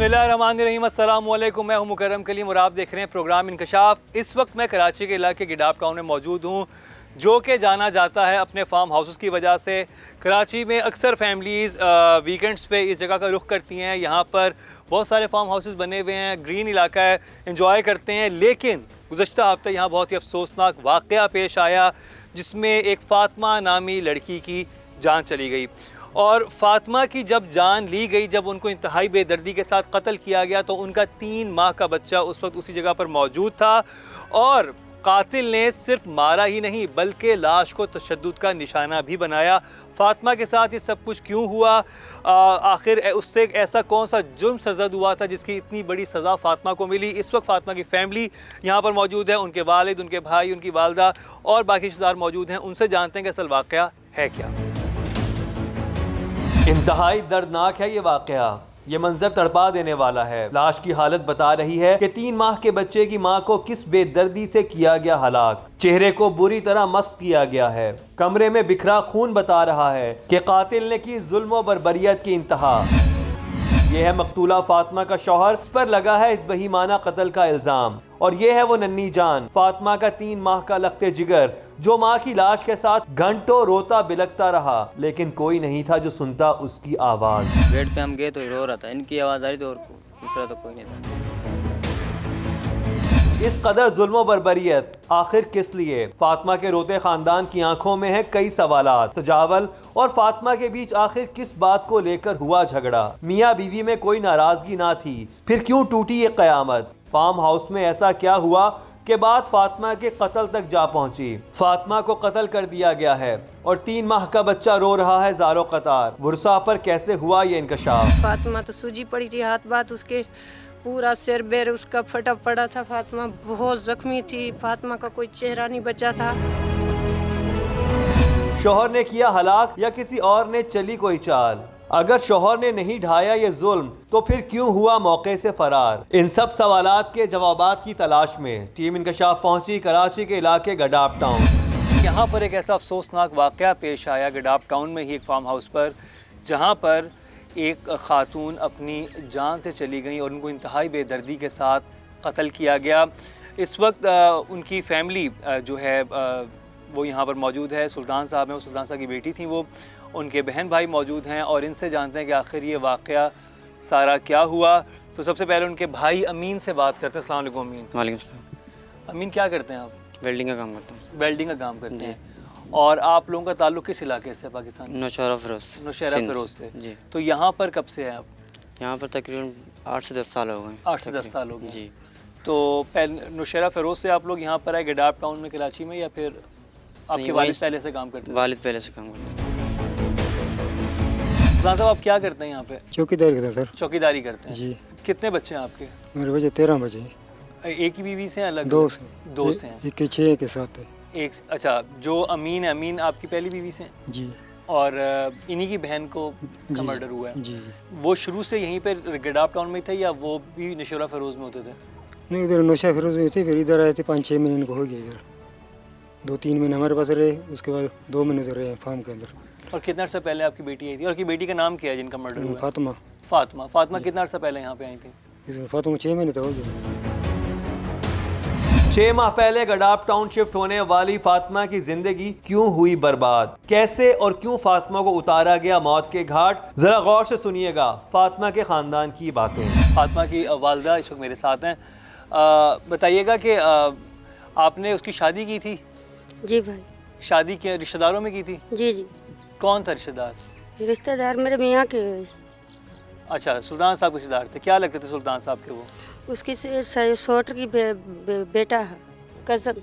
बिस्मिल्लाहिर्रहमानिर्रहीम, अस्सलाम वालेकुम। मैं हूं मुकर्रम कलीम और आप देख रहे हैं प्रोग्राम इंकशाफ। इस वक्त मैं कराची के इलाके गिडाप टाउन में मौजूद हूं, जो कि जाना जाता है अपने फार्म हाउसेस की वजह से। कराची में अक्सर फैमिलीज़ वीकेंड्स पे इस जगह का रुख करती हैं। यहाँ पर बहुत सारे फार्म हाउसेस बने हुए हैं, ग्रीन इलाका है, इंजॉय करते हैं। लेकिन गुज़श्ता हफ्ते यहाँ बहुत ही अफसोसनाक वाक़या पेश आया, जिसमें एक फ़ातिमा नामी लड़की की जान चली गई। और फ़ातिमा की जब जान ली गई, जब उनको इंतहाई बेदर्दी के साथ कत्ल किया गया, तो उनका 3 माह का बच्चा उस वक्त उसी जगह पर मौजूद था। और कातिल ने सिर्फ मारा ही नहीं, बल्कि लाश को तशद्दुद का निशाना भी बनाया। फ़ातिमा के साथ ये सब कुछ क्यों हुआ? आखिर उससे ऐसा कौन सा जुर्म सरजद हुआ था जिसकी इतनी बड़ी सज़ा फ़ातिमा को मिली? इस वक्त फ़ातिमा की फ़ैमिली यहाँ पर मौजूद है, उनके वालिद, उनके भाई, उनकी वालदा और बाकी रिश्तेदार मौजूद हैं। उनसे जानते हैं कि असल वाक़या है क्या। इंतहाई दर्दनाक है ये वाक़या। ये मंजर तड़पा देने वाला है। लाश की हालत बता रही है कि 3 माह के बच्चे की मां को किस बेदर्दी से किया गया हलाक। चेहरे को बुरी तरह मस्त किया गया है। कमरे में बिखरा खून बता रहा है कि कातिल ने की जुल्म व बर्बरियत की इंतहा। ये है मकतूला फ़ातिमा का शौहर, इस पर लगा है इस बहीमाना कत्ल का इल्ज़ाम। और ये है वो नन्ही जान, फ़ातिमा का 3 माह का लखते जिगर, जो माँ की लाश के साथ घंटों रोता बिलखता रहा, लेकिन कोई नहीं था जो सुनता उसकी आवाज़। बेड पे हम गए तो रो रहा था, इनकी आवाज़ आ रही थी और दूसरा तो कोई नहीं था। इस कदर जुल्म बर्बरियत आखिर किस लिए? फ़ातिमा के रोते खानदान की आंखों में है कई सवालात। सजावल और फ़ातिमा के बीच आखिर किस बात को लेकर हुआ झगड़ा? मियाँ बीवी में कोई नाराजगी ना थी, फिर क्यों टूटी ये क़यामत? फार्म हाउस में ऐसा क्या हुआ के बाद फ़ातिमा के कत्ल तक जा पहुंची? फ़ातिमा को कत्ल कर दिया गया है और 3 माह का बच्चा रो रहा है ज़ारो कतार। वुरसा पर कैसे हुआ ये इंकशाफ? फ़ातिमा तो सूजी पड़ी थी, हाथ बात उसके पूरा सिर बेर उसका फटा पड़ा था। फ़ातिमा बहुत जख्मी थी, फ़ातिमा का कोई चेहरा नहीं बचा था। शौहर ने किया हलाक या किसी और ने चली कोई चाल? अगर शौहर ने नहीं ढाया ये जुल्म, तो फिर क्यों हुआ मौके से फरार? इन सब सवालात के जवाबात की तलाश में टीम इंकशाफ पहुंची कराची के इलाके गिडाप टाउन। यहाँ पर एक ऐसा अफसोसनाक वाक़या पेश आया गिडाप टाउन में ही एक फार्म हाउस पर, जहाँ पर एक खातून अपनी जान से चली गई और उनको इंतहाई बेदर्दी के साथ कत्ल किया गया। इस वक्त उनकी फ़ैमिली जो है वो यहाँ पर मौजूद है। सुल्तान साहब हैं, वो सुल्तान साहब की बेटी थी, वो उनके बहन भाई मौजूद हैं और इनसे जानते हैं कि आखिर ये वाक़या सारा क्या हुआ। तो सबसे पहले उनके भाई अमीन से बात करते हैं। अस्सलाम वालेकुम अमीन। वालेकुम सलाम। अमीन, क्या करते हैं आप? वेल्डिंग का काम करता हूँ। वेल्डिंग का काम करते हैं। और आप लोगों का ताल्लुक़ किस इलाके से? पाकिस्तान? नौशहरा फ़िरोज़। नौशहरा फ़िरोज़ से जी। तो यहाँ पर कब से हैं आप? यहाँ पर तकरीबन 8 से 10 साल हो गए। 8 से 10 साल हो गए जी। तो पहले नौशहरा फ़िरोज़ से आप लोग यहाँ पर आए गिडाप टाउन में कराची में, या फिर आपके वालिद पहले से काम करते हैं? वालिद पहले से काम करते हैं। साहब आप क्या करते हैं यहाँ पे? चौकीदारी करता सर। चौकीदारी करते हैं जी। कितने बच्चे हैं आपके? मेरे बच्चे 13 बचे। एक ही बीवी से हैं? अलग? 2 से। 2 से हैं। एक के 6 के साथ है। एक, अच्छा, जो अमीन है, अमीन आपकी पहली बीवी से हैं? जी। और इन्हीं की बहन को का मर्डर हुआ है? जी। वो शुरू से यहीं पे गिडाप टाउन में थे या वो भी नौशहरा फ़िरोज़ में होते थे? नहीं, उधर नौशहरा फ़िरोज़ में थे, फिर इधर आए थे। 5-6 महीने को हो गया इधर। 2-3 महीने हमारे पास रहे, उसके बाद 2 महीने उधर रहे फार्म के अंदर। और कितना अर्सा पहले आपकी बेटी आई थी? और आपकी बेटी का नाम क्या है जिनका मर्डर हुआ? फ़ातिमा। फ़ातिमा कितना अर्सा पहले यहाँ पे आई थी? फ़ातिमा 6 महीने तो हो गया। 6 माह पहले गिडाप टाउन शिफ्ट होने वाली फ़ातिमा की जिंदगी क्यों हुई बर्बाद? कैसे और क्यों फ़ातिमा को उतारा गया मौत के घाट? जरा गौर से सुनिएगा फ़ातिमा के ख़ानदान की बातें। फ़ातिमा की वालदा इस वक्त मेरे साथ हैं। बताइएगा कि आपने उसकी शादी की थी? जी भाई। शादी के रिश्तेदारों में की थी? जी जी। कौन था रिश्तेदार? रिश्तेदार मेरे मियाँ के। अच्छा, सुल्तान साहब के रिश्तेदार थे। क्या लगते थे सुल्तान साहब के वो? उसकी सोटर की बेटा है, कज़न।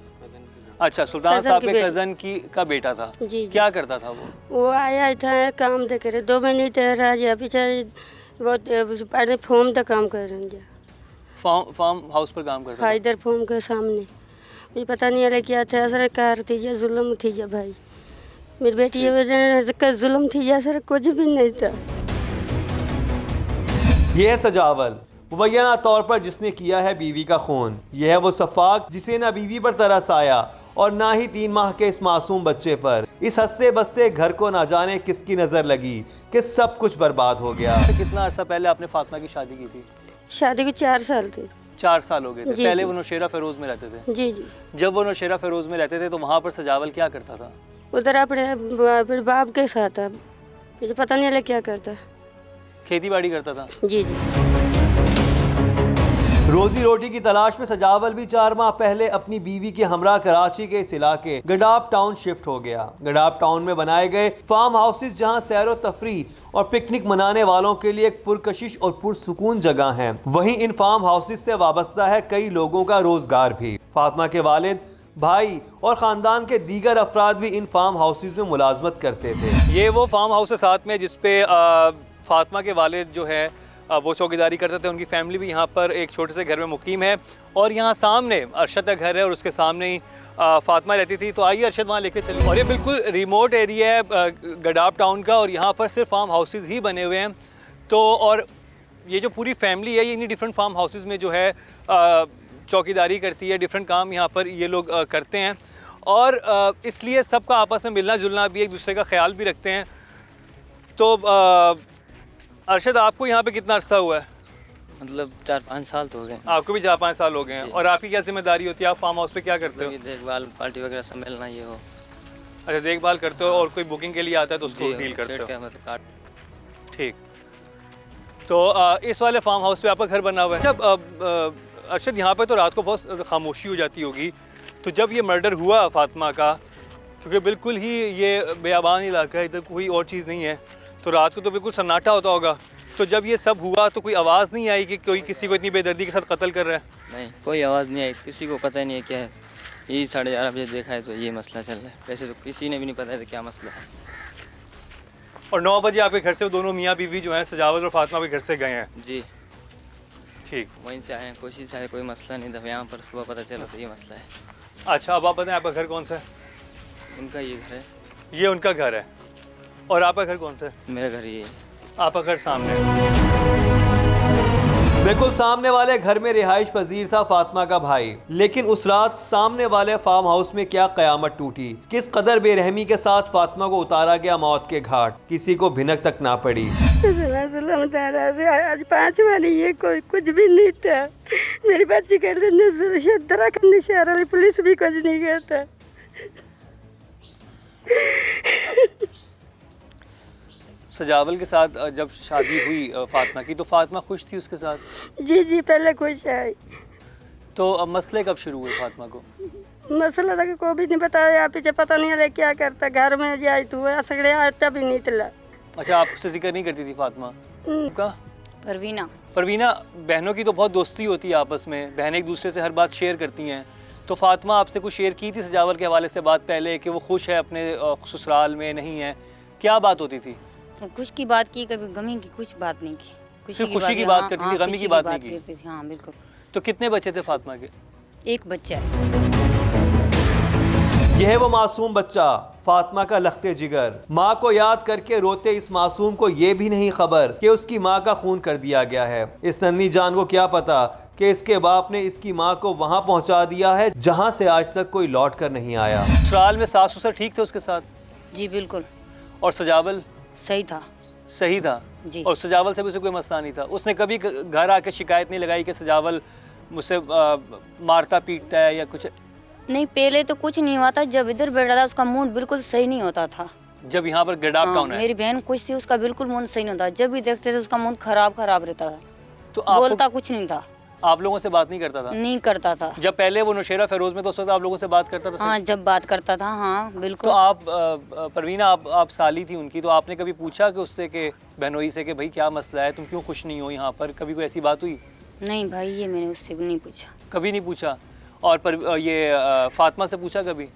अच्छा, सुल्तान साहब के कज़न की का बेटा था। जी। क्या करता था वो? आया था काम दे करे 2 महीने राजा पीछे वो पहले फॉर्म का काम कर रहे हैं। फार्म हाउस पर काम करता था? इधर फॉर्म के सामने। मुझे पता नहीं है क्या था, असर कार थी या जुल्म थी या भाई मेरी बेटी का जुल्म थी या सर कुछ भी नहीं था। यह है सजावल, मुबैना तौर पर जिसने किया है बीवी का खून। यह है वो सफाक जिसे ना बीवी पर तरस आया और ना ही 3 माह के इस मासूम बच्चे पर। इस हंसते बसते घर को ना जाने किसकी नज़र लगी कि सब कुछ बर्बाद हो गया। कितना अर्सा पहले आपने फ़ातिमा की शादी की थी? शादी को 4 साल थे। 4 साल हो गए थे। जी, पहले जी। वो नौशेरा फेरोज में रहते थे। जी जी। जब वो नौशेरा फेरोज में रहते थे तो वहाँ पर सजावल क्या करता था? उधर अपने बाप के साथ था, मुझे पता नहीं लगा क्या करता। खेती बाड़ी करता था। जी जी। रोजी रोटी की तलाश में सजावल भी 4 माह पहले अपनी बीवी के हमरा कराची के इस इलाके गडाप टाउन शिफ्ट हो गया। गडाप टाउन में बनाए गए फार्म हाउसेस जहां सैरो तफरीह और पिकनिक मनाने वालों के लिए एक पुरकशिश और पुरसुकून जगह हैं। वहीं इन फार्म हाउसेस से वाबस्ता है कई लोगों का रोजगार भी। फातिमा के वालिद, भाई और ख़ानदान के दीगर अफराद भी इन फार्म हाउसेस में मुलाजमत करते थे। ये वो फार्म हाउस है साथ में जिसपे फातिमा के वालिद जो है वो चौकीदारी करते थे। उनकी फैमिली भी यहाँ पर एक छोटे से घर में मुकीम है और यहाँ सामने अरशद का घर है और उसके सामने ही फातिमा रहती थी। तो आइए अरशद वहाँ लेके चलिए। और ये बिल्कुल रिमोट एरिया है गडाप टाउन का और यहाँ पर सिर्फ फार्म हाउसेस ही बने हुए हैं। तो और ये जो पूरी फैमिली है ये इन्हीं डिफरेंट फार्म हाउसेस में जो है चौकीदारी करती है। डिफरेंट काम यहाँ पर ये लोग करते हैं और इसलिए सबका आपस में मिलना जुलना भी, एक दूसरे का ख्याल भी रखते हैं। तो अरशद, आपको यहाँ पे कितना अरसा हुआ है? मतलब 4-5 साल तो हो गए। आपको भी 4-5 साल हो गए हैं। और आपकी क्या जिम्मेदारी होती है? आप फार्म हाउस पे क्या करते हो? ये देखभाल, पार्टी वगैरह सब मिलना, ये हो। अच्छा, देखभाल करते हो और कोई बुकिंग के लिए आता है तो उसको डील करते हो? मतलब काट। ठीक। तो इस वाले फार्म हाउस पे आपका घर बना हुआ है। जब अरशद, यहाँ पे तो रात को बहुत खामोशी हो जाती होगी, तो जब ये मर्डर हुआ फातिमा का, क्योंकि बिल्कुल ही ये बेआबान इलाका है, इधर कोई और चीज़ नहीं है, तो रात को तो बिल्कुल सन्नाटा होता होगा। तो जब ये सब हुआ तो कोई आवाज़ नहीं आई कि कोई किसी को इतनी बेदर्दी के साथ कत्ल कर रहा है? नहीं, कोई आवाज़ नहीं आई, किसी को पता ही नहीं है क्या है। यही 11:30 बजे देखा है तो ये मसला चल रहा है। वैसे तो किसी ने भी नहीं पता था क्या मसला है। और 9 बजे आपके घर से दोनों मियाँ बीवी जो हैं सजावल और फातिमा के घर से गए हैं? जी ठीक। वहीं से आए हैं, कोशिश है, कोई मसला नहीं था। यहाँ पर सुबह पता चला तो ये मसला है। अच्छा, अब आप बताएं आपका घर कौन सा है? उनका ये घर है। ये उनका घर है। और आपका घर कौन सा है? मेरा घर ये है। आपका घर सामने है। बिल्कुल सामने वाले घर में रिहाइश पजीर था फातिमा का भाई, लेकिन उस रात सामने वाले फार्म हाउस में क्या कयामत टूटी। किस कदर बेरहमी के साथ फातिमा को उतारा गया मौत के घाट, किसी को भिनक तक ना पड़ी। आज 5 महीने ये कोई कुछ भी नहीं था। मेरी बच्ची कर पुलिस भी कुछ नहीं कहता। सजावल के साथ जब शादी हुई फातिमा की, तो फातिमा खुश थी उसके साथ? जी जी, पहले खुश है। तो अब मसले कब शुरू हुए फातिमा को? मसला था कि को भी नहीं बताया, पीछे पता नहीं है क्या करता। घर में जाए तो सगड़े आता भी नहीं तला। अच्छा, आपसे जिक्र नहीं करती थी फातिमा का? परवीना। परवीना, बहनों की तो बहुत दोस्ती होती है आपस में, बहनें एक दूसरे से हर बात शेयर करती हैं। तो फातिमा आपसे कुछ शेयर की थी सजावल के हवाले से बात पहले कि वो खुश है अपने ससुराल में नहीं है? क्या बात होती थी? खुश की बात की, कभी गमी की कुछ बात नहीं की। सिर्फ खुशी की बात करती थी, गमी की बात नहीं की? करती थी, हाँ बिल्कुल। तो कितने बच्चे थे फातिमा के? एक बच्चा है। यह है वो मासूम बच्चा, फातिमा का लख्ते जिगर। माँ को याद करके रोते इस मासूम को ये भी नहीं खबर कि उसकी माँ का खून कर दिया गया है। इस नन्ही जान को क्या पता कि इसके बाप ने इसकी माँ को वहाँ पहुँचा दिया है जहाँ से आज तक कोई लौट कर नहीं आया। ससुराल में सास ससुर ठीक थे उसके साथ? जी बिल्कुल। और सजावल? सही था। सही था जी। और सजावल से भी उसे कोई मसला नहीं था? उसने कभी घर आके शिकायत नहीं लगाई कि सजावल मुझसे मारता पीटता है या कुछ? नहीं, पहले तो कुछ नहीं हुआ था। जब इधर बैठा था उसका मूड बिल्कुल सही नहीं होता था। जब यहाँ पर गडाप टाउन है? मेरी बहन कुछ थी, उसका बिल्कुल मूड सही नहीं होता। जब भी देखते थे उसका मूड खराब रहता था। तो बोलता कुछ नहीं था। आप लोगों से बात नहीं करता था? नहीं करता था। जब पहले वो नौशेरा फेरोज में तो उस वक्त आप लोगों से बात करता था? हाँ, जब बात करता था, हाँ बिल्कुल। तो आप परवीना, आप साली थी उनकी, तो आपने कभी पूछा कि उससे कि बहनोई से कि भाई क्या मसला है, तुम क्यों खुश नहीं हो यहाँ पर? कभी कोई ऐसी बात हुई? नहीं भाई, ये मैंने उससे नहीं पूछा। कभी नहीं पूछा? और ये फातिमा से पूछा कभी?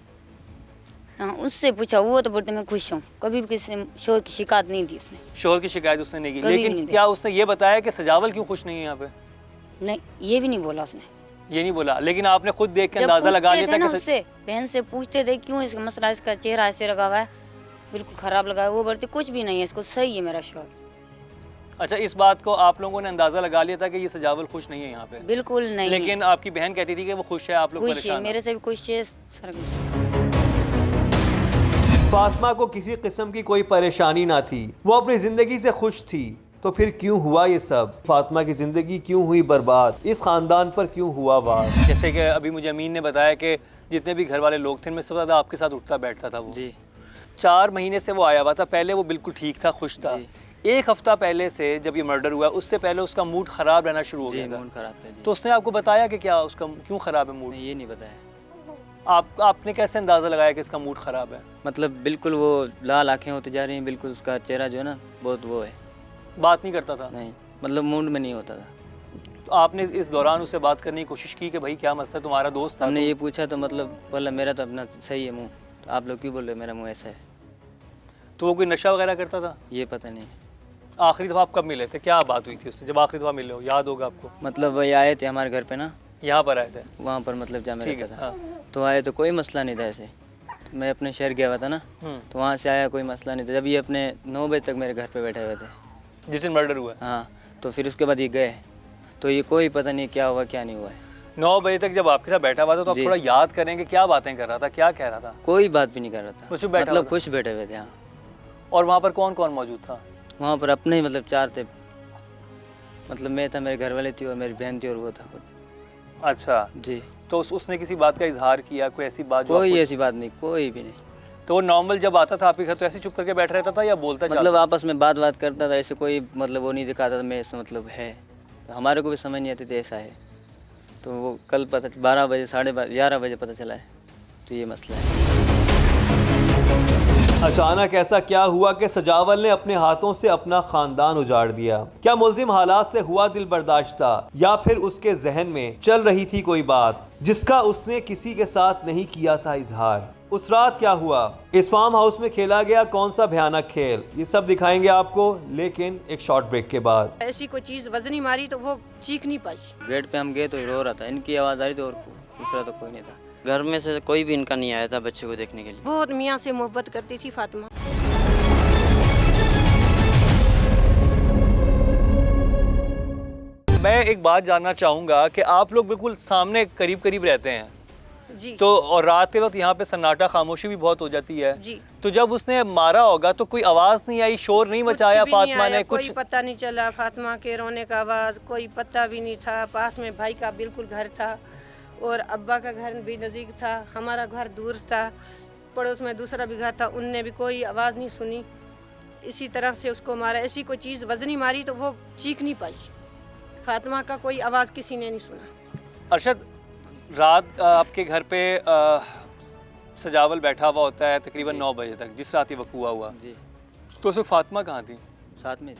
हाँ, उससे पूछा। वो तो बोलते मैं खुश हूँ। कभी भी किसी शोर की शिकायत नहीं दी उसने। शोहर की शिकायत उसने नहीं की? कभी भी लेकिन नहीं दी। क्या उसने ये बताया कि सजावल क्यों खुश नहीं है यहाँ पे? नहीं, ये भी नहीं बोला उसने। ये नहीं बोला, लेकिन आपने खुद देख के जब अंदाजा लगा पूछते लिया थे ना था कि उससे, बहन से पूछते थे क्यों इसका मसला, इसका चेहरा ऐसे लगा हुआ है, बिल्कुल खराब लगा है। वो बोलते कुछ भी नहीं है, इसको सही है मेरा शोहर। अच्छा, इस बात को आप लोगों ने अंदाजा लगा लिया था कि ये सजावल खुश नहीं है यहाँ पे? बिल्कुल नहीं। लेकिन आपकी बहन कहती थी कि वो खुश है, आप लोग खुश है, परेशान मेरे से भी खुश है, सर फातिमा को किसी किस्म की कोई परेशानी ना थी, वो अपनी जिंदगी से खुश थी। तो फिर क्यों हुआ ये सब? फातिमा की ज़िंदगी क्यों हुई बर्बाद? इस ख़ानदान पर क्यों हुआ वार? जैसे कि अभी मुझे अमीन ने बताया कि जितने भी घर वाले लोग थे, इनमें सबसे ज़्यादा आपके साथ उठता बैठता था वो। जी 4 महीने से वो आया हुआ था, पहले वो बिल्कुल ठीक था, खुश था। जी। 1 हफ्ता पहले से जब ये मर्डर हुआ, उससे पहले उसका मूड ख़राब रहना शुरू हो जी गया था। मूड खराब था जी। तो उसने आपको बताया कि क्या उसका क्यों ख़राब है मूड? नहीं, ये नहीं बताया। आपने कैसे अंदाज़ा लगाया कि इसका मूड ख़राब है? मतलब बिल्कुल वो लाल आंखें होती जा रही हैं, बिल्कुल उसका चेहरा जो है ना बहुत वो है। बात नहीं करता था? नहीं मतलब मूड में नहीं होता था। तो आपने इस दौरान उससे बात करने की कोशिश की कि भाई क्या मसला है, तुम्हारा दोस्त था? हमने ये पूछा तो मतलब बोला मेरा तो अपना सही है मुंह, तो आप लोग क्यों बोल रहे हो मेरा मुंह ऐसा है? तो वो कोई नशा वगैरह करता था? ये पता नहीं। आखिरी दफ़ा आप कब मिले थे? क्या बात हुई थी उससे जब आखिरी दफ़ा मिले हो? याद होगा आपको? मतलब वही आए थे हमारे घर पे ना, यहाँ पर आए थे? वहाँ पर मतलब जहाँ मैं ठीक रहता है, था। हाँ। तो आए तो कोई मसला नहीं था ऐसे। तो मैं अपने शहर गया हुआ था ना, तो वहाँ से आया, कोई मसला नहीं था। जब ये अपने 9 बजे तक मेरे घर पे बैठे हुए थे। जिस दिन मर्डर हुआ है? हाँ, तो फिर उसके बाद ये गए, तो ये कोई पता नहीं क्या हुआ क्या नहीं हुआ है। 9 बजे तक जब आपके साथ बैठा हुआ था तो आप जी। थोड़ा याद करेंगे क्या बातें कर रहा था, क्या कह रहा था? कोई बात भी नहीं कर रहा था, खुश बैठा मतलब हुआ था? खुश बैठे हुए थे। हाँ, और वहाँ पर कौन कौन मौजूद था? वहाँ पर अपने ही मतलब 4 थे। मतलब मैं था, मेरे घर वाले थी और मेरी बहन थी और वो था खुद। अच्छा, जी। तो उसने किसी बात का इजहार किया, कोई ऐसी बात जो कोई आपको- ऐसी बात नहीं, कोई भी नहीं। तो वो नॉर्मल जब आता था आपके घर तो ऐसे चुप करके बैठ रहता था या बोलता मतलब आपस में बात करता था, ऐसे कोई मतलब वो नहीं दिखाता था मैं ऐसा मतलब है। तो हमारे को भी समझ नहीं आती थी ऐसा है। तो वो कल पता 12 बजे 12:30 11 बजे पता चला है। तो ये मसला है। अचानक ऐसा क्या हुआ कि सजावल ने अपने हाथों से अपना खानदान उजाड़ दिया? क्या मुल्जिम हालात से हुआ दिल बर्दाश्ता, या फिर उसके जहन में चल रही थी कोई बात जिसका उसने किसी के साथ नहीं किया था इजहार? उस रात क्या हुआ? इस फार्म हाउस में खेला गया कौन सा भयानक खेल? ये सब दिखाएंगे आपको, लेकिन एक शॉर्ट ब्रेक के बाद। ऐसी कोई चीज़ वजनी मारी तो वो चीख नहीं पाई। गेट पे हम गए तो रो रहा था, इनकी आवाज़ आ रही थी और दूसरा तो कोई नहीं था। घर में से कोई भी इनका नहीं आया था बच्चे को देखने के लिए। बहुत मियाँ से मोहब्बत करती थी फातिमा। मैं एक बात जानना चाहूँगा कि आप लोग बिल्कुल सामने करीब करीब रहते हैं जी तो, और रात के वक्त यहाँ पे सन्नाटा, खामोशी भी बहुत हो जाती है जी। तो जब उसने मारा होगा तो कोई आवाज़ नहीं आई, शोर नहीं मचाया कुछ भी नहीं फातिमा आया, ने? कोई कुछ पता नहीं चला फातिमा के रोने का आवाज़, कोई पता भी नहीं था। पास में भाई का बिल्कुल घर था और अब्बा का घर भी नज़दीक था, हमारा घर दूर था, पड़ोस में दूसरा भी घर था, उनने भी कोई आवाज़ नहीं सुनी। इसी तरह से उसको मारा। ऐसी कोई चीज़ वजनी मारी तो वो चीख नहीं पाई। फातिमा का कोई आवाज़ किसी ने नहीं सुना। अरशद, रात आपके घर पे सजावल बैठा हुआ होता है तकरीबन 9 बजे तक, जिस रात ये वक़्त हुआ जी। तो उस वक्त फातिमा कहाँ थी? साथ में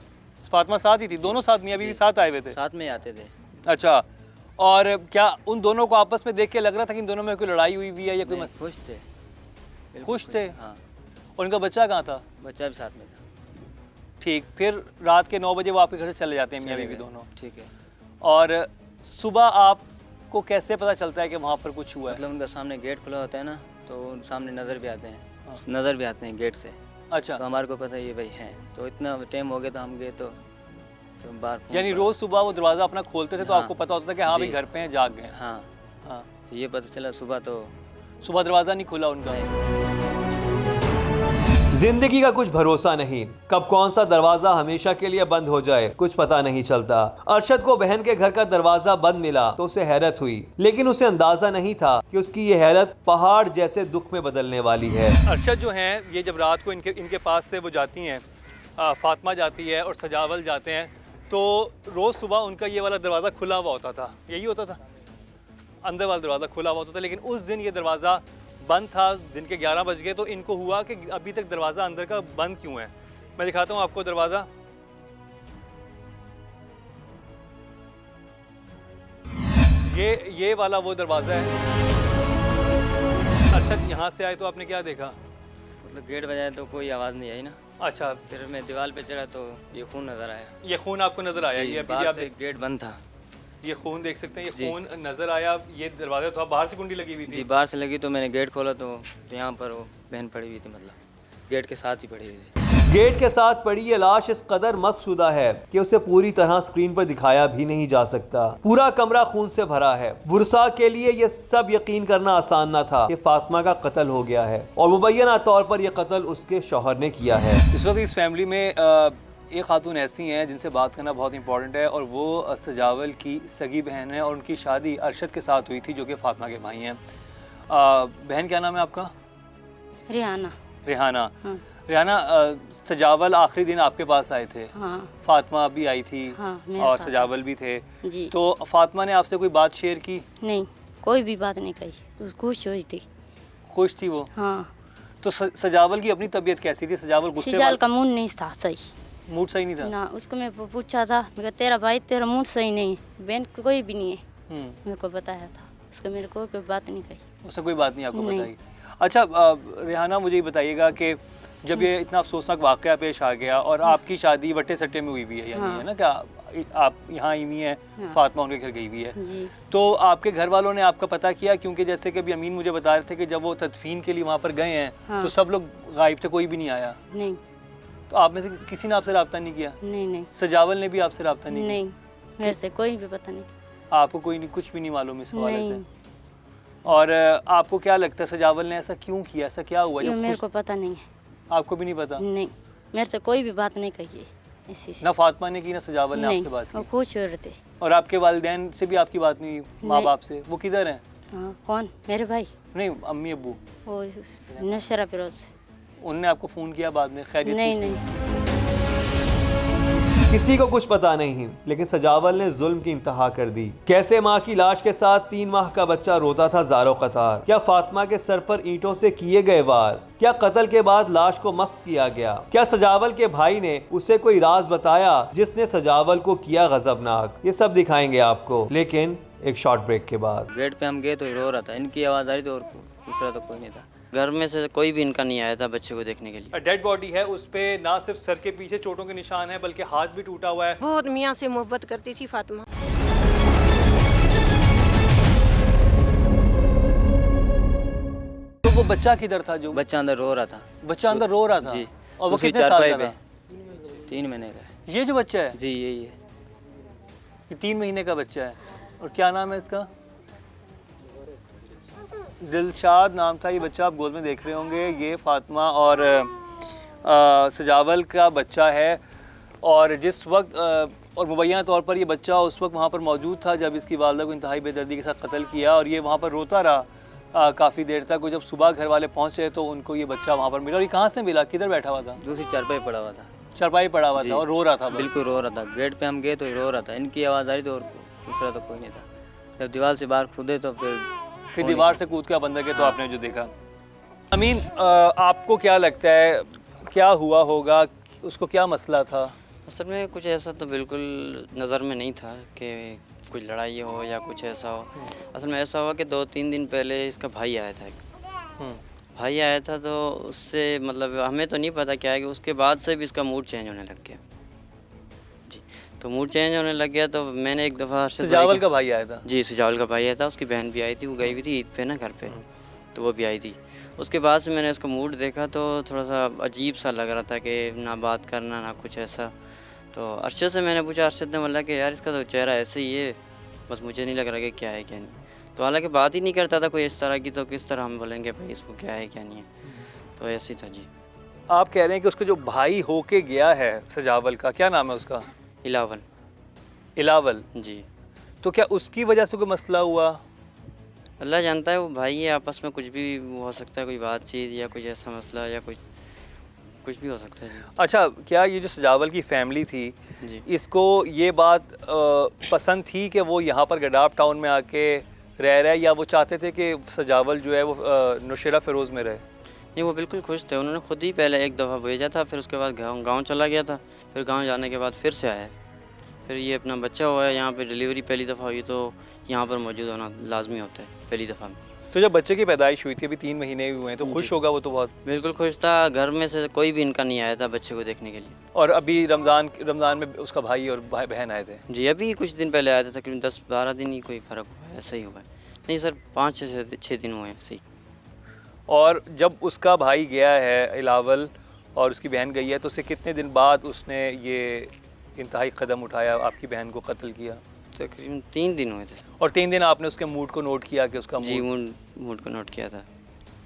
फातिमा साथ ही थी? दोनों साथ, मियाँ बीवी साथ आए हुए थे? साथ में आते थे। अच्छा, और क्या उन दोनों को आपस में देख के लग रहा था कि इन दोनों में कोई लड़ाई हुई है या कोई नहीं, मसला? खुश थे, बिल्कुल खुश थे? हाँ, और उनका बच्चा कहाँ था? बच्चा भी साथ में था। ठीक, फिर रात के 9 बजे वो आपके घर से चले जाते हैं मियाँ चले बीवी गए। दोनों। ठीक है। और सुबह आपको कैसे पता चलता है कि वहाँ पर कुछ हुआ है? मतलब उनका सामने गेट खुला होता है ना, तो उन सामने नज़र भी आते हैं, नज़र भी आते हैं गेट से। अच्छा, तो हमारे को पता है ये भाई हैं। तो इतना टाइम हो गया तो हम गए तो बाहर फोन यानी करा। रोज़ सुबह वो दरवाज़ा अपना खोलते थे तो हाँ। आपको पता होता था कि हाँ भाई जी। घर पे हैं, जाग गए हैं। हाँ, हाँ, तो ये पता चला सुबह तो सुबह दरवाज़ा नहीं खुला उनका? नहीं। जिंदगी का कुछ भरोसा नहीं, कब कौन सा दरवाजा हमेशा के लिए बंद हो जाए कुछ पता नहीं चलता। अरशद को बहन के घर का दरवाजा बंद मिला तो उसे हैरत हुई, लेकिन उसे अंदाजा नहीं था कि उसकी ये हैरत पहाड़ जैसे दुख में बदलने वाली है। अरशद जो हैं, ये जब रात को इनके पास से वो जाती हैं, फातिमा जाती है और सजावल जाते हैं, तो रोज़ सुबह उनका ये वाला दरवाज़ा खुला हुआ होता था। यही होता था, अंदर वाला दरवाज़ा खुला हुआ होता था। लेकिन उस दिन ये दरवाज़ा बंद था। दिन के 11 बज गए तो इनको हुआ कि अभी तक दरवाज़ा अंदर का बंद क्यों है। मैं दिखाता हूँ आपको दरवाज़ा। ये वाला वो दरवाज़ा है। अरशद यहाँ से आए तो आपने क्या देखा? मतलब गेट बजाया तो कोई आवाज़ नहीं आई ना। अच्छा, फिर मैं दीवार पे चढ़ा तो ये खून नज़र आया। ये खून आपको नज़र आया? जी, ये अभी बाहर आप से गेट बंद था। ये खून देख सकते हैं, ये जी। खून नज़र आया। ये दरवाज़ा तो बाहर से कुंडी लगी हुई जी, थी? बाहर से लगी तो मैंने गेट खोला तो यहाँ पर वो बहन पड़ी हुई थी, मतलब गेट के साथ ही पड़ी हुई थी। गेट के साथ पड़ी ये लाश इस कदर मस्शुदा है कि उसे पूरी तरह स्क्रीन पर दिखाया भी नहीं जा सकता। पूरा कमरा खून से भरा है। बुरसा के लिए ये सब यकीन करना आसान न था कि फातिमा का कत्ल हो गया है और मुबैना तौर पर यह कत्ल उसके शौहर ने किया है। इस वक्त इस फैमिली में एक खातून ऐसी हैं जिनसे बात करना बहुत इंपॉर्टेंट है और वो सजावल की सगी बहन है और उनकी शादी अरशद के साथ हुई थी जो कि फातिमा के भाई हैं। बहन क्या नाम है आपका? रिहाना। रेहाना। हाँ। रेहाना, सजावल आखिरी दिन आपके पास आए थे। हाँ। फातिमा भी आई थी। हाँ, मेरे और साथ सजावल भी थे। जी। तो फातिमा ने आपसे कोई बात शेयर की? नहीं, कोई भी बात नहीं कही, उस खुश हुई थी। खुश थी वो? हाँ। तो सजावल की अपनी तबीयत कैसी थी? सजावल गुस्से सिजाल का मूड नहीं था सही। मूड सही नहीं था? ना, उसको मैं पूछा था, मैं कहा तेरा भाई तेरा मूड सही नहीं है, बहन कोई भी नहीं है, मेरे को बताया था उसको, मेरे को कोई बात नहीं कही। उससे कोई बात नहीं आपको नहीं। बताई? अच्छा रेहाना, मुझे ये बताइएगा कि जब ये इतना अफसोसनाक वाक़या पेश आ गया और आपकी शादी वट्टे सट्टे में हुई हुई है, यानी हाँ। है ना, क्या आप यहाँ आई हुई हैं, हाँ। फातिमा उनके घर गई हुई है, जी। तो आपके घर वालों ने आपका पता किया? क्योंकि जैसे कि अभी अमीन मुझे बता रहे थे कि जब वो तदफीन के लिए वहाँ पर गए हैं हाँ। तो सब लोग गायब थे, कोई भी नहीं आया। नहीं। तो आप में से किसी ने आपसे रब्ता नहीं किया? नहीं। सजावल ने भी आपसे रब्ता नहीं किया? नहीं, मेरे से कोई भी पता नहीं। आपको कोई नहीं, कुछ भी नहीं मालूम इस हवाले नहीं। से? और आपको क्या लगता है सजावल ने ऐसा क्यों किया? ऐसा क्या हुआ ये जो मेरे को पता नहीं है। आपको भी नहीं पता? नहीं, मेरे से कोई भी बात नहीं कही है इसी से। ना फातिमा ने की ना सजावल ने नहीं, आपसे बात वो की? खुश हो रहे थे। और आपके वालिदैन से भी आपकी बात नहीं हुई? माँ नहीं। बाप से? वो किधर हैं? हाँ, कौन? मेरे भाई? नहीं, अम्मी अब्बू? वो नशरा फिरोज। उनने आपको फ़ोन किया बाद में खैरियत नहीं पूछने? नहीं। किसी को कुछ पता नहीं, लेकिन सजावल ने जुल्म की इंतहा कर दी। कैसे माँ की लाश के साथ 3 माह का बच्चा रोता था ज़ारो कतार। क्या फातिमा के सर पर ईंटों से किए गए वार? क्या कत्ल के बाद लाश को मस्क किया गया? क्या सजावल के भाई ने उसे कोई राज बताया जिसने सजावल को किया गजबनाक? ये सब दिखाएंगे आपको, लेकिन एक शॉर्ट ब्रेक के बाद। गेट पे हम गए तो रो रहा था, इनकी आवाज़ आ रही थी और दूसरा तो कोई नहीं था। घर में से कोई भी इनका नहीं आया था बच्चे को देखने के लिए। डेड बॉडी है, उस पे ना सिर्फ सर के पीछे चोटों के निशान है बल्कि हाथ भी टूटा हुआ है। बहुत मियाँ से मोहब्बत करती थी फातिमा। तो वो बच्चा किधर था? जो बच्चा अंदर रो रहा था। बच्चा अंदर रो रहा था? जी। और वो उसी कितने साल चारपाई का पे था? 3 महीने का है। ये जो बच्चा है? जी यही है। ये 3 महीने का बच्चा है। और क्या नाम है इसका? दिलशाद नाम था ये बच्चा, आप गोद में देख रहे होंगे। ये फातिमा और सजावल का बच्चा है। और जिस वक्त और मुबैना तौर पर ये बच्चा उस वक्त वहाँ पर मौजूद था जब इसकी वालदा को इंतहाई बेदर्दी के साथ कत्ल किया, और ये वहाँ पर रोता रहा काफ़ी देर तक। और जब सुबह घर वाले पहुँचे तो उनको ये बच्चा वहाँ पर मिला। और ये कहाँ से मिला? किधर बैठा हुआ था? दूसरी चारपाई पड़ा हुआ था। चारपाई पड़ा हुआ जी। था और रो रहा था? बिल्कुल रो रहा था। गेट पे हम गए तो रो रहा था, इनकी आवाज़ आ रही थी और दूसरा तो कोई नहीं था। जब दीवार से बाहर कूदे तो फिर दीवार से कूद के आप अंदर गए तो आपने जो देखा। अमीन, आपको क्या लगता है क्या हुआ होगा? उसको क्या मसला था? असल में कुछ ऐसा तो बिल्कुल नज़र में नहीं था कि कुछ लड़ाई हो या कुछ ऐसा हो। असल में ऐसा हुआ कि 2-3 दिन पहले इसका भाई आया था एक। भाई आया था तो उससे मतलब हमें तो नहीं पता क्या है कि उसके बाद से भी इसका मूड चेंज होने लग गया। जी, तो मूड चेंज होने लग गया तो मैंने एक दफ़ा सजावल का भाई आया था? जी, सजावल का भाई आया था। उसकी बहन भी आई थी, वो गई हुई थी ईद पे ना घर पे, तो वो भी आई थी। उसके बाद से मैंने उसका मूड देखा तो थोड़ा सा अजीब सा लग रहा था कि ना बात करना ना कुछ ऐसा। तो अरशद से मैंने पूछा, अरशद ने बोला कि यार इसका तो चेहरा ऐसे ही है, बस मुझे नहीं लग रहा कि क्या है क्या नहीं। तो हालांकि बात ही नहीं करता था कोई इस तरह की, तो किस तरह हम बोलेंगे भाई इसको क्या है क्या नहीं है। तो ऐसे ही था जी। आप कह रहे हैं कि उसका जो भाई होके गया है सजावल का, क्या नाम है उसका? इलावल। इलावल जी। तो क्या उसकी वजह से कोई मसला हुआ? अल्लाह जानता है, वो भाई है, आपस में कुछ भी हो सकता है, कोई बातचीत या कुछ ऐसा मसला या कुछ भी हो सकता है जी। अच्छा, क्या ये जो सजावल की फैमिली थी जी। इसको ये बात पसंद थी कि वो यहाँ पर गडाफ टाउन में आके रह रहा है, या वो चाहते थे कि सजावल जो है वो नौशेरा फ़िरोज़ में रहे? नहीं, वो बिल्कुल खुश थे। उन्होंने खुद ही पहले एक दफ़ा भेजा था, फिर उसके बाद गांव चला गया था। फिर गांव जाने के बाद फिर से आया। फिर ये अपना बच्चा हुआ है, यहाँ पे डिलीवरी पहली दफ़ा हुई तो यहाँ पर मौजूद होना लाजमी होता है पहली दफ़ा में। तो जब बच्चे की पैदाइश हुई थी, अभी 3 महीने हुए हैं, तो खुश होगा वो तो बहुत? बिल्कुल खुश था। घर में से कोई भी इनका नहीं आया था बच्चे को देखने के लिए। और अभी रमज़ान में उसका भाई और बहन आए थे? जी, अभी कुछ दिन पहले आया था, तकरीबन 10-12 दिन ही कोई फ़र्क हुआ है, ऐसा ही हुआ है। नहीं सर, 5-6 दिन हुए हैं, सही। और जब उसका भाई गया है इलावल और उसकी बहन गई है, तो उससे कितने दिन बाद उसने ये इंतहाई कदम उठाया, आपकी बहन को कत्ल किया? तकरीबन 3 दिन हुए थे। और 3 दिन आपने उसके मूड को नोट किया कि उसका जी, मूड को नोट किया था।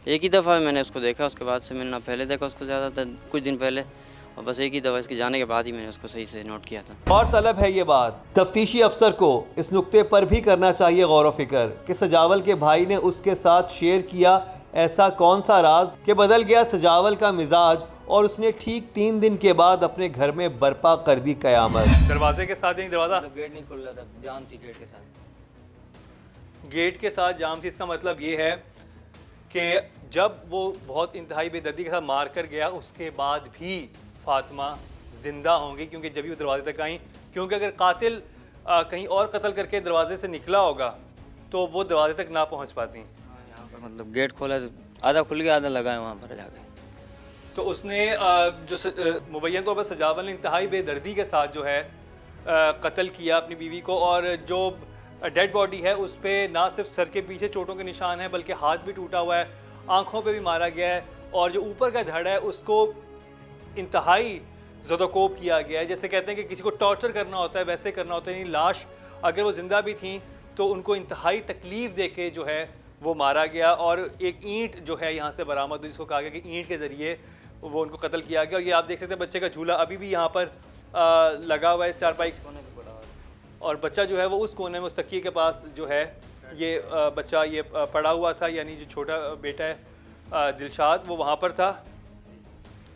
एक ही दफ़ा मैंने उसको देखा, उसके बाद से मैंने ना पहले देखा उसको ज़्यादा था कुछ दिन पहले, और बस एक ही दफ़ा इसके जाने के बाद ही मैंने उसको सही से नोट किया था। और तलब है ये बात तफ्तीशी अफसर को इस नुक्ते पर भी करना चाहिए गौर व फिक्र कि सजावल के भाई ने उसके साथ शेयर किया ऐसा कौन सा राज कि बदल गया सजावल का मिजाज और उसने ठीक 3 दिन के बाद अपने घर में बर्पा कर दी कयामत। दरवाजे के साथ, दरवाज़ा गेट नहीं खुल रहा था, जाम थी गेट के साथ। गेट के साथ जाम थी, इसका मतलब ये है कि जब वो बहुत इंतहाई बेदर्दी के साथ मार कर गया उसके बाद भी फातिमा ज़िंदा होंगी, क्योंकि जब भी वो दरवाजे तक आई, क्योंकि अगर कातिल कहीं और कत्ल करके दरवाजे से निकला होगा तो वो दरवाजे तक ना पहुंच पाती। यहाँ पर मतलब गेट खोला तो आधा खुल गया, आधा लगा है वहाँ पर जाके। तो उसने जो मुबैयन तौर पर सजावल ने इंतहाई बेदर्दी के साथ जो है कत्ल किया अपनी बीवी को, और जो डेड बॉडी है उस पर ना सिर्फ सर के पीछे चोटों के निशान हैं बल्कि हाथ भी टूटा हुआ है, आँखों पे भी मारा गया है, और जो ऊपर का धड़ है उसको इंतहाई ज़दोकोब किया गया है। जैसे कहते हैं कि किसी को टॉर्चर करना होता है वैसे करना होता है, यानी लाश अगर वो ज़िंदा भी थी तो उनको इंतहाई तकलीफ़ दे के जो है वो मारा गया। और एक ईंट जो है यहाँ से बरामद हुई, जिसको कहा गया कि ईंट के ज़रिए वो उनको कत्ल किया गया। और ये आप देख सकते हैं बच्चे का झूला अभी भी यहाँ पर लगा हुआ है इस चारपाई, और बच्चा जो है वो उस कोने में उस तकिए के पास जो है ये बच्चा ये पड़ा हुआ था, यानी जो छोटा बेटा है दिलशाद वो वहाँ पर था,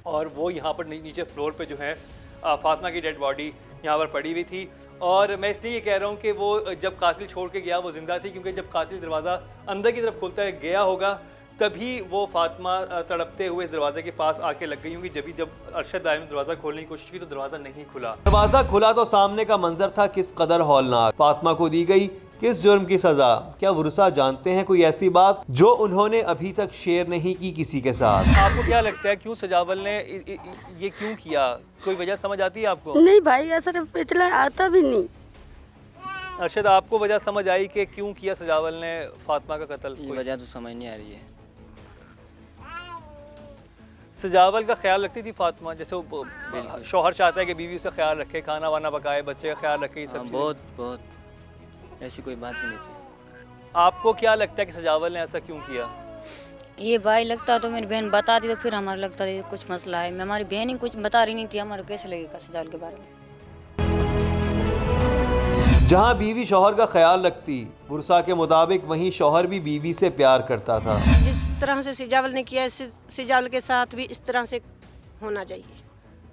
और वो यहाँ पर नीचे फ्लोर पे जो है फातिमा की डेड बॉडी यहाँ पर पड़ी हुई थी। और मैं इसलिए ये कह रहा हूँ कि वो जब कातिल छोड़ के गया वो ज़िंदा थी, क्योंकि जब कातिल दरवाज़ा अंदर की तरफ खुलता है गया होगा तभी वो फातिमा तड़पते हुए इस दरवाजे के पास आके लग गई होंगी। जब अरशद आए ने दरवाज़ा खोलने की कोशिश की तो दरवाज़ा नहीं खुला। दरवाज़ा खुला तो सामने का मंजर था किस कदर हौलनाक। फातिमा को दी गई किस जुर्म की सज़ा? क्या वुरसा जानते हैं कोई ऐसी बात जो उन्होंने अभी तक शेयर नहीं की किसी के साथ? आपको क्या लगता है क्यों सजावल ने ये क्यों किया? कोई वजह समझ आती है आपको? नहीं भाई, ऐसा इतना आता भी नहीं। अरशद, आपको वजह समझ आई कि क्यों किया सजावल ने फातिमा का कत्ल? ये वजह तो समझ नहीं आ रही है। सजावल का ख्याल रखती थी फातिमा, जैसे वो शौहर चाहता है कि बीवी उसका ख्याल रखे, खाना वाना पकाए, बच्चे का ख्याल रखे, ये सब बहुत बहुत ऐसी कोई बात भी नहीं थी। आपको क्या लगता है कि सजावल ने ऐसा क्यों किया? ये भाई लगता तो मेरी बहन बताती तो फिर हमारा लगता था कुछ मसला है। हमारी बहन ही कुछ बता रही नहीं थी, हमारे कैसे लगेगा सजावल के बारे में। जहां बीवी शौहर का ख्याल रखती, वुरसा के मुताबिक वहीं शौहर भी बीवी से प्यार करता था। जिस तरह से सजावल ने किया सजावल के साथ भी इस तरह से होना चाहिए।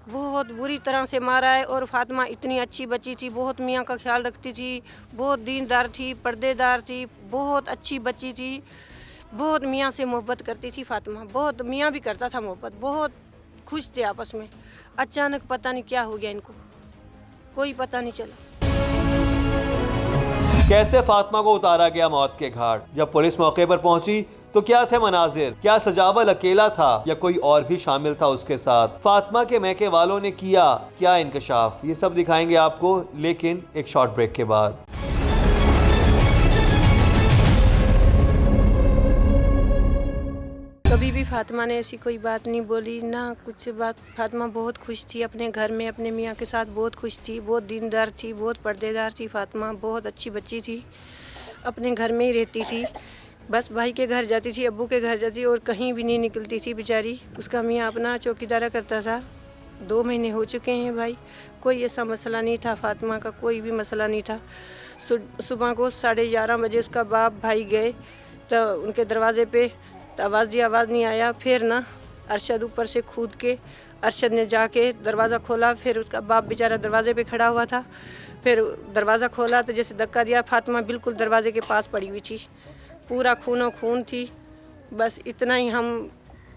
बहुत बुरी तरह से मारा है। और फातिमा इतनी अच्छी बच्ची थी, बहुत मियाँ का ख्याल रखती थी, बहुत दीनदार थी, पर्देदार थी, बहुत अच्छी बच्ची थी, बहुत मियाँ से मोहब्बत करती थी फातिमा। बहुत मियाँ भी करता था मोहब्बत, बहुत खुश थे आपस में। अचानक पता नहीं क्या हो गया इनको, कोई पता नहीं चला। कैसे फातिमा को उतारा गया मौत के घाट? जब पुलिस मौके पर पहुंची तो क्या थे मनाजिर? क्या सजावल अकेला था या कोई और भी शामिल था उसके साथ? फातिमा के मैके वालों ने किया क्या इंकशाफ? ये सब दिखाएंगे आपको, लेकिन एक शॉर्ट ब्रेक के बाद। कभी भी फातिमा ने ऐसी कोई बात नहीं बोली, ना कुछ बात। फातिमा बहुत खुश थी अपने घर में, अपने मियाँ के साथ बहुत खुश थी, बहुत दीनदार थी, बहुत पर्देदार थी फातिमा। बहुत अच्छी बच्ची थी, अपने घर में ही रहती थी, बस भाई के घर जाती थी, अब्बू के घर जाती और कहीं भी नहीं निकलती थी बेचारी। उसका मियाँ अपना चौकीदारा करता था। 2 महीने हो चुके हैं भाई, कोई ऐसा मसला नहीं था फातिमा का, कोई भी मसला नहीं था। सुबह को 11:30 बजे उसका बाप भाई गए तो उनके दरवाजे पे तो आवाज़ दी, आवाज़ नहीं आया। फिर ना अरशद ऊपर से कूद के अरशद ने जाके दरवाज़ा खोला। फिर उसका बाप बेचारा दरवाजे पे खड़ा हुआ था। फिर दरवाज़ा खोला तो जैसे धक्का दिया, फातिमा बिल्कुल दरवाजे के पास पड़ी हुई थी, पूरा खूनो खून थी। बस इतना ही हम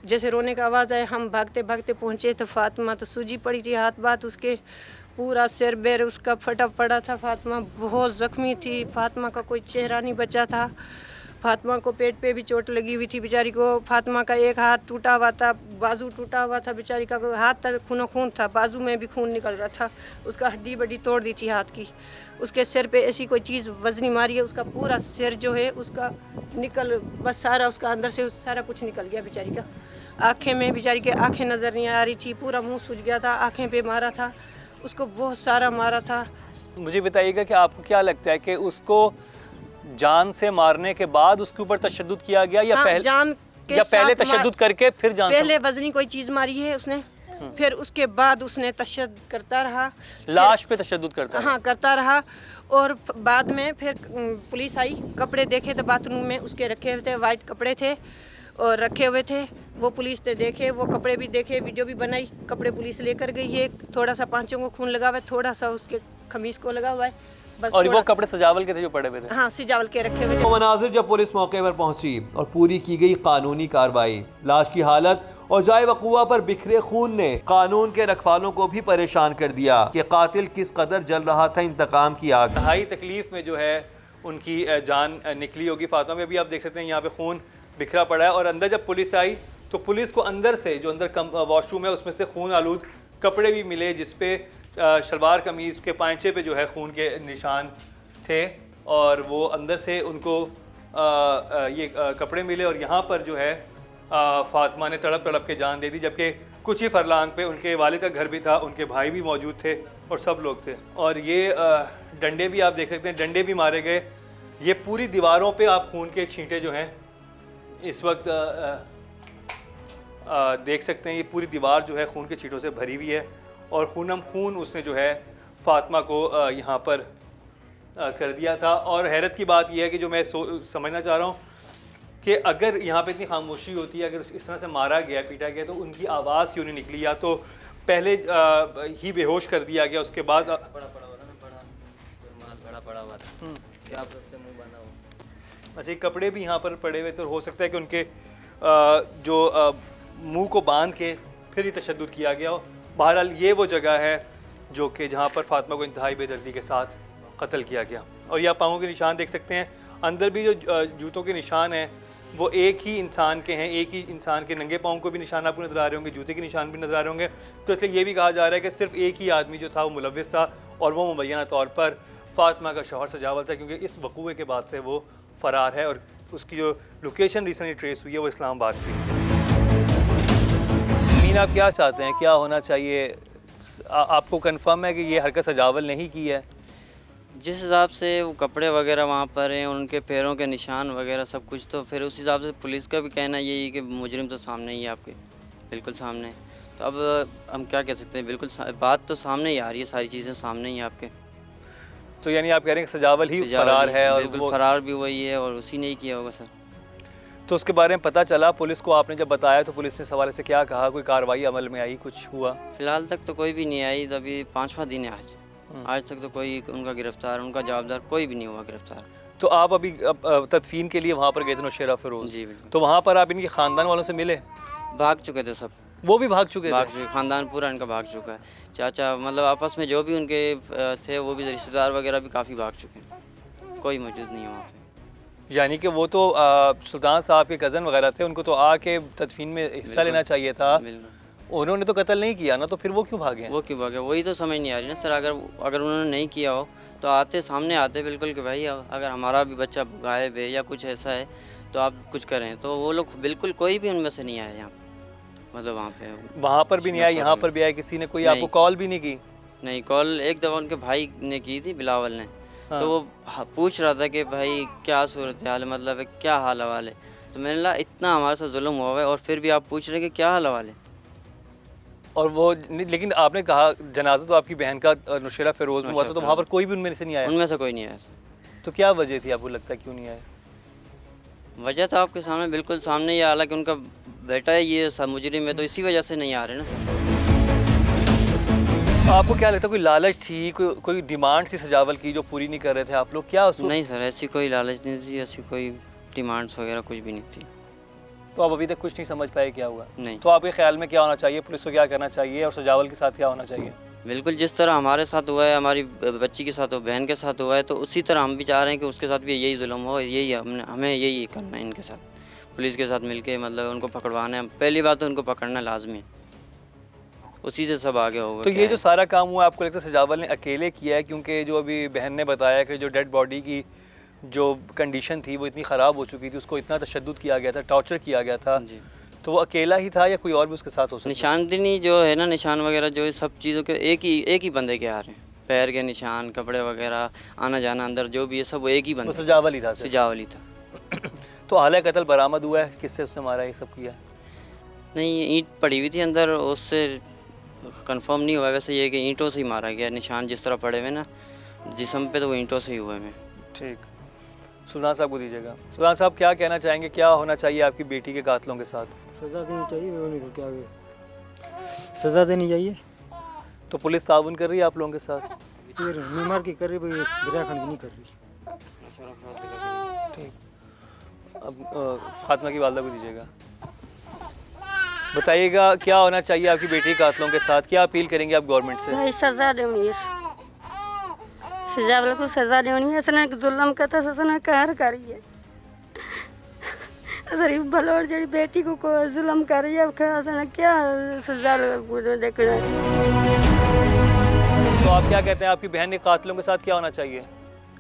जैसे रोने का आवाज़ आया, हम भागते भागते पहुँचे तो फातिमा तो सूजी पड़ी थी, हाथ बात उसके पूरा सिर बैर उसका फटा पड़ा था। फातिमा बहुत ज़ख्मी थी, फातिमा का कोई चेहरा नहीं बचा था। फातिमा को पेट पे भी चोट लगी हुई थी बेचारी को। फातिमा का एक हाथ टूटा हुआ था, बाजू टूटा हुआ था बेचारी का, हाथ तक खूनो खून था, बाजू में भी खून निकल रहा था। उसका हड्डी बड्डी तोड़ दी थी हाथ की। उसके सिर पे ऐसी कोई चीज़ वजनी मारी है, उसका पूरा सिर जो है उसका निकल, बस सारा उसका अंदर से सारा कुछ निकल गया बेचारी का। आँखें में बेचारी के आँखें नज़र नहीं आ रही थी, पूरा मुँह सूज गया था, आँखें पे मारा था उसको, बहुत सारा मारा था। मुझे बताइएगा कि आपको क्या लगता है कि उसको जान से मारने के बाद उसके ऊपर तशद्दुद किया गया या हाँ, पहले जान के या पहले साथ तशद्दुद करके फिर जान से? पहले वजनी कोई चीज़ मारी है उसने, फिर उसके बाद उसने तशद्दुद करता रहा, लाश पे तशद्दुद करता है। हाँ करता रहा। और बाद में फिर पुलिस आई, कपड़े देखे तो बाथरूम में उसके रखे हुए थे, वाइट कपड़े थे और रखे हुए थे। वो पुलिस ने देखे, वो कपड़े भी देखे, वीडियो भी बनाई। कपड़े पुलिस लेकर गई है, थोड़ा सा पांचों को खून लगा हुआ है, थोड़ा सा उसके खमीज को लगा हुआ है बस। और वो थोड़ा सा- कपड़े सजावल के थे जो पड़े हुए थे। हाँ सिजावल के रखे हुए थे। वो मनाजिर जब पुलिस मौके पर पहुंची और पूरी की गई कानूनी कार्रवाई, लाश की हालत और जाए वक़ुआ पर बिखरे खून ने कानून के रखवालों को भी परेशान कर दिया कि कातिल किस कदर जल रहा था इंतकाम की आग। इंतहाई तकलीफ में जो है उनकी जान निकली होगी फातिमा में। अभी आप देख सकते हैं यहाँ पे खून बिखरा पड़ा है और अंदर जब पुलिस आई तो पुलिस को अंदर से जो अंदर वॉशरूम है उसमें से खून आलूद कपड़े भी मिले, जिसपे शलवार कमीज़ के पांचे पे जो है खून के निशान थे और वो अंदर से उनको ये कपड़े मिले। और यहाँ पर जो है फातिमा ने तड़प तड़प के जान दे दी, जबकि कुछ ही फरलांग पे उनके वालिद का घर भी था, उनके भाई भी मौजूद थे और सब लोग थे। और ये डंडे भी आप देख सकते हैं, डंडे भी मारे गए। ये पूरी दीवारों पे आप खून के छींटे जो हैं इस वक्त देख सकते हैं। ये पूरी दीवार जो है खून के छींटों से भरी हुई है और खूनम खून उसने जो है फातिमा को यहाँ पर कर दिया था। और हैरत की बात यह है कि जो मैं समझना चाह रहा हूँ कि अगर यहाँ पे इतनी खामोशी होती है, अगर इस तरह से मारा गया, पीटा गया, तो उनकी आवाज़ क्यों नहीं निकली? या तो पहले ही बेहोश कर दिया गया, उसके बाद अच्छा कपड़े भी यहाँ पर पड़े हुए, तो हो सकता है कि उनके जो मुंह को बांध के फिर ही तशद्दुद किया गया हो। बहरहाल ये वो जगह है जो कि जहाँ पर फातिमा को इंतहाई बेदर्दी के साथ कत्ल किया गया। और यह पाँवों के निशान देख सकते हैं, अंदर भी जो जूतों के निशान हैं वो एक ही इंसान के हैं, एक ही इंसान के नंगे पाँव को भी निशान आपको नज़र आ रहे होंगे, जूते के निशान भी नज़र आ रहे होंगे। तो इसलिए ये भी कहा जा रहा है कि सिर्फ एक ही आदमी जो था वो मुलव्विस था और वो मुबैना तौर पर फातिमा का शौहर सजावल था, क्योंकि इस वक़ूए के बाद से वो फ़रार है और उसकी जो लोकेशन रिसेंटली ट्रेस हुई है वो इस्लामाबाद की। मीन, आप क्या चाहते हैं, क्या होना चाहिए? आपको कंफर्म है कि ये हरकत सजावल नहीं की है? जिस हिसाब से वो कपड़े वगैरह वहाँ पर हैं, उनके पैरों के निशान वगैरह सब कुछ, तो फिर उस हिसाब से पुलिस का भी कहना यही है कि मुजरिम तो सामने ही है, आपके बिल्कुल सामने। तो अब हम क्या कह सकते हैं, बिल्कुल बात तो सामने ही आ रही है, सारी चीज़ें सामने ही आपके। तो यानी आप कह रहे हैं कि सजावल ही फरार है? और बिल्कुल फरार भी वही है और उसी ने ही किया होगा सर। तो उसके बारे में पता चला पुलिस को? आपने जब बताया तो पुलिस ने इस हवाले से क्या कहा? कोई कार्रवाई अमल में आई, कुछ हुआ? फ़िलहाल तक तो कोई भी नहीं आई। तो अभी 5वां दिन है आज तक तो कोई उनका गिरफ्तार, उनका जवाबदार कोई भी नहीं हुआ गिरफ्तार। तो आप अभी तदफीन के लिए वहाँ पर गए थे नौशेरा फिरोज? जी बिल्कुल। तो वहाँ पर आप इनके ख़ानदान वालों से मिले? भाग चुके थे सब, वो भी भाग चुके भाग थे? चुके, ख़ानदान पूरा इनका भाग चुका है। चाचा मतलब आपस में जो भी उनके थे वो भी रिश्तेदार वगैरह भी काफ़ी भाग चुके हैं, कोई मौजूद नहीं है वहाँ पे। यानी कि वो तो सुल्तान साहब के कज़न वगैरह थे, उनको तो आके तदफीन में हिस्सा लेना चाहिए था। बिल्कुल। उन्होंने तो कत्ल नहीं किया ना, तो फिर वो क्यों भागे हैं? वो क्यों भागे, वही तो समझ नहीं आ रही ना सर। अगर उन्होंने नहीं किया हो तो आते सामने आते बिल्कुल कि भाई अगर हमारा भी बच्चा गायब है या कुछ ऐसा है तो आप कुछ करें। तो वो लोग बिल्कुल कोई भी उनमें से नहीं आया यहाँ, मतलब वहाँ पर भी नहीं आया, यहाँ पर भी आया? किसी ने कोई आपको कॉल भी नहीं की? नहीं, कॉल एक दफ़ा उनके भाई ने की थी, बिलावल ने। हाँ। तो वो पूछ रहा था कि भाई क्या सूरत हाल है, मतलब क्या हाल हवाल है। तो मैंने कहा इतना हमारे साथ जुल्म हुआ है और फिर भी आप पूछ रहे हैं कि क्या हाल हवाल है। और वो लेकिन आपने कहा जनाजा तो आपकी बहन का नौशेरा फिरोज में हुआ था, तो वहाँ पर कोई भी उनमें से नहीं आया? उनमें से कोई नहीं आया। तो क्या वजह थी, आपको लगता है क्यों नहीं आया? वजह तो आपके सामने बिल्कुल सामने ही, हालांकि उनका बेटा है ये सब मुजरिम है, तो इसी वजह से नहीं आ रहे ना सर। आपको क्या लगता है, कोई लालच थी, कोई डिमांड थी सजावल की जो पूरी नहीं कर रहे थे आप लोग? क्या नहीं सर, ऐसी कोई लालच नहीं थी, ऐसी कोई डिमांड्स वगैरह कुछ भी नहीं थी। तो आप अभी तक कुछ नहीं समझ पाए क्या हुआ? नहीं। तो आपके ख्याल में क्या होना चाहिए, पुलिस को क्या करना चाहिए और सजावल के साथ क्या होना चाहिए? बिल्कुल जिस तरह हमारे साथ हुआ है, हमारी बच्ची के साथ हो, बहन के साथ हुआ है, तो उसी तरह हम भी चाह रहे हैं कि उसके साथ भी यही जुल्म हो, यही हमें यही करना है इनके साथ, पुलिस के साथ मिलके, मतलब उनको पकड़वाना है। पहली बात तो उनको पकड़ना लाजमी है, उसी से सब आगे होगा। तो ये जो सारा काम हुआ आपको लगता है सजावल ने अकेले किया है? क्योंकि जो अभी बहन ने बताया कि जो डेड बॉडी की जो कंडीशन थी वो इतनी ख़राब हो चुकी थी, उसको इतना तशद्दुद किया गया था, टॉर्चर किया गया था जी, तो वो अकेला ही था या कोई और भी उसके साथ हो सकता? निशानदनी जो है ना, निशान वगैरह जो सब चीज़ों के एक ही बंदे के आ रहे हैं, पैर के निशान, कपड़े वगैरह, आना जाना अंदर जो भी है सब वो एक ही बंदा। सजावल ही था? सजावल ही था। तो हाल कत्ल बरामद हुआ है, किससे उसने मारा, ये सब किया? नहीं, ईंट पड़ी हुई थी अंदर, उससे कंफर्म नहीं हुआ, वैसे ये है कि ईंटों से ही मारा गया, निशान जिस तरह पड़े हुए ना जिस्म पे, तो वो ईंटों से ही हुए हैं। ठीक, सुल्तान साहब को दीजिएगा। सुल्तान साहब क्या कहना चाहेंगे, क्या होना चाहिए आपकी बेटी के कातलों के साथ? सज़ा देनी चाहिए, वो नहीं तो क्या सज़ा देनी चाहिए। तो पुलिस ताउन कर रही है आप लोगों के साथ? फिर मीमार की कर रही, भाई दरिया खान की नहीं कर रही। ठीक, अब फातिमा की वालदा को दीजिएगा। बताइएगा क्या होना चाहिए आपकी बेटी के कातलों के साथ, क्या अपील करेंगे आप गवर्नमेंट से? भाई सजा देनी है, सजा वाले को सजा देनी है। असना जुल्म करता ससना कहर करिए, शरीफ बलोर जड़ी बेटी को जुल्म करिए, असना क्या सजा देखना है। तो आप क्या कहते हैं, आपकी बहन के कातलों के साथ क्या होना चाहिए?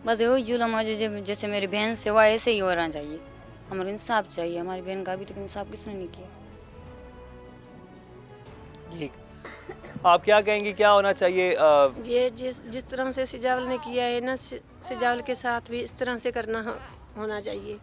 बस वही जुल्म हो जैसे मेरी बहन से हुआ ऐसे ही होना चाहिए। हमारा इंसाफ चाहिए, हमारी बहन का अभी तक इंसाफ किसने नहीं किया। ठीक, आप क्या कहेंगी क्या होना चाहिए? ये जिस तरह से सिजावल ने किया है ना, सिजावल के साथ भी इस तरह से करना होना चाहिए।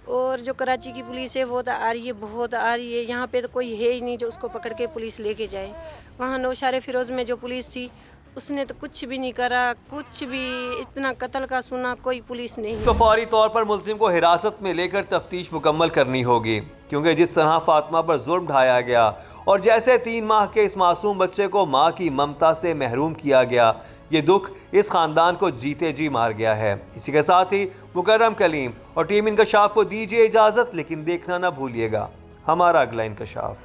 और जो कराची की पुलिस है वो तो आ रही है, बहुत आ रही है। यहाँ पे तो कोई है ही नहीं जो उसको पकड़ के पुलिस लेके जाए। वहाँ नौशारे फिरोज में जो पुलिस थी उसने तो कुछ भी नहीं करा, कुछ भी। इतना कत्ल का सुना, कोई पुलिस नहीं। तो फौरी तौर पर मुलजिम को हिरासत में लेकर तफ्तीश मुकम्मल करनी होगी, क्योंकि जिस तरह फातिमा पर जुल्म ढाया गया और जैसे 3 माह के इस मासूम बच्चे को माँ की ममता से महरूम किया गया, ये दुख इस ख़ानदान को जीते जी मार गया है। इसी के साथ ही मुकर्रम कलीम और टीम इंकशाफ को दीजिए इजाज़त, लेकिन देखना ना भूलिएगा हमारा अगला इंकशाफ।